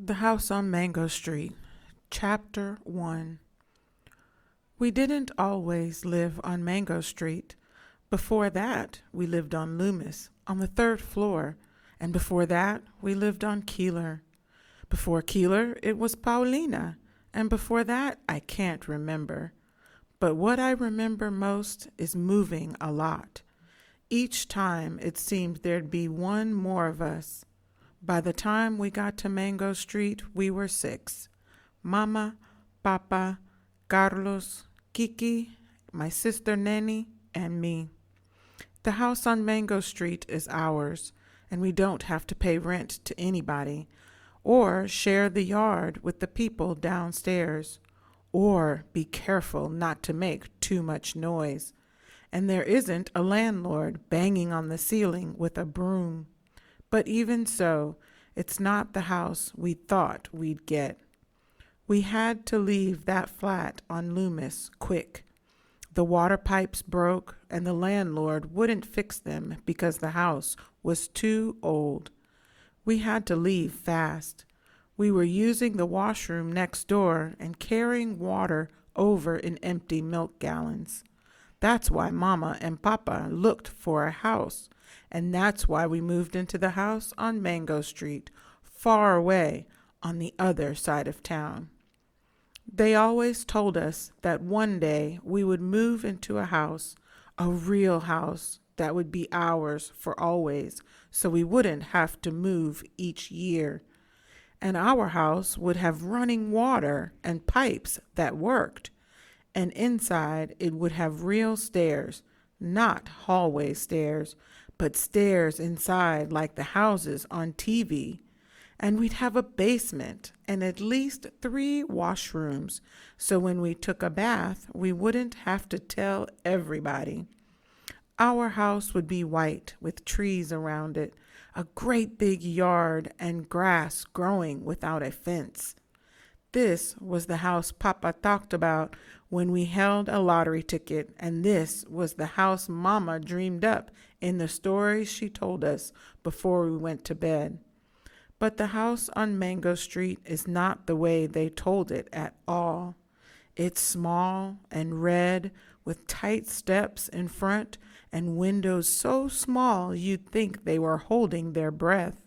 The House on Mango Street, Chapter 1. We didn't always live on Mango Street. Before that, we lived on Loomis, on the third floor, and before that, we lived on Keeler. Before Keeler, it was Paulina, and before that, I can't remember. But what I remember most is moving a lot. Each time it seemed there'd be one more of us. By the time we got to Mango Street, we were 6. Mama, Papa, Carlos, Kiki, my sister Neni, and me. The house on Mango Street is ours, and we don't have to pay rent to anybody, or share the yard with the people downstairs, or be careful not to make too much noise. And there isn't a landlord banging on the ceiling with a broom. But even so, it's not the house we thought we'd get. We had to leave that flat on Loomis quick. The water pipes broke, and the landlord wouldn't fix them because the house was too old. We had to leave fast. We were using the washroom next door and carrying water over in empty milk gallons. That's why Mama and Papa looked for a house. And that's why we moved into the house on Mango Street, far away on the other side of town. They always told us that one day we would move into a house, a real house that would be ours for always, so we wouldn't have to move each year. And our house would have running water and pipes that worked. And inside it would have real stairs, not hallway stairs, but stairs inside like the houses on TV. And we'd have a basement and at least 3 washrooms, so when we took a bath, we wouldn't have to tell everybody. Our house would be white with trees around it, a great big yard and grass growing without a fence. This was the house Papa talked about when we held a lottery ticket, and this was the house Mama dreamed up in the stories she told us before we went to bed. But the house on Mango Street is not the way they told it at all. It's small and red with tight steps in front and windows so small you'd think they were holding their breath.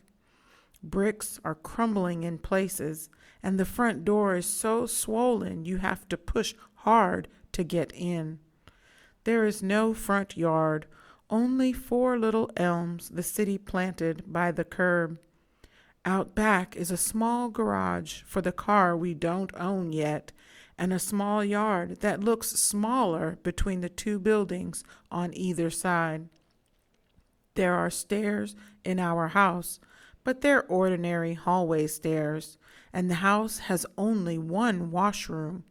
Bricks are crumbling in places, and the front door is so swollen you have to push hard to get in. There is no front yard, only 4 little elms the city planted by the curb. Out back is a small garage for the car we don't own yet, and a small yard that looks smaller between the 2 buildings on either side. There are stairs in our house, but they're ordinary hallway stairs, and the house has only 1 washroom.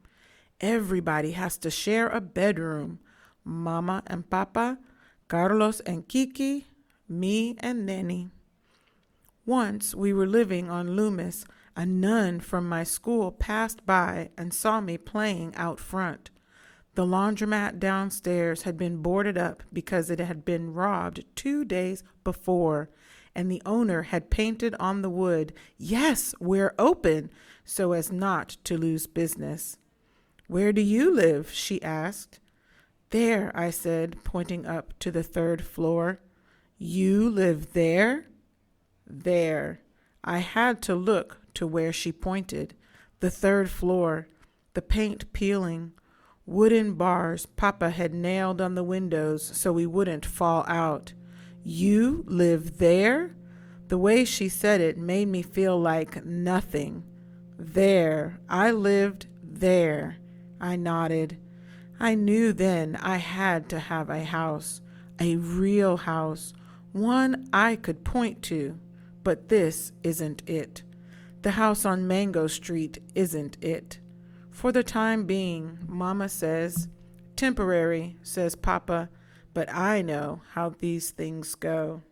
Everybody has to share a bedroom. Mama and Papa, Carlos and Kiki, me and Neni. Once we were living on Loomis. A nun from my school passed by and saw me playing out front. The laundromat downstairs had been boarded up because it had been robbed 2 days before, and the owner had painted on the wood, "Yes, we're open," so as not to lose business. "Where do you live?" she asked. "There," I said, pointing up to the 3rd floor. "You live there?" There. I had to look to where she pointed. The 3rd floor, the paint peeling, wooden bars Papa had nailed on the windows so we wouldn't fall out. "You live there?" The way she said it made me feel like nothing. There. I lived there. I nodded. I knew then I had to have a house, a real house, one I could point to. But this isn't it. The house on Mango Street isn't it. For the time being, Mama says, "Temporary," says Papa, but I know how these things go.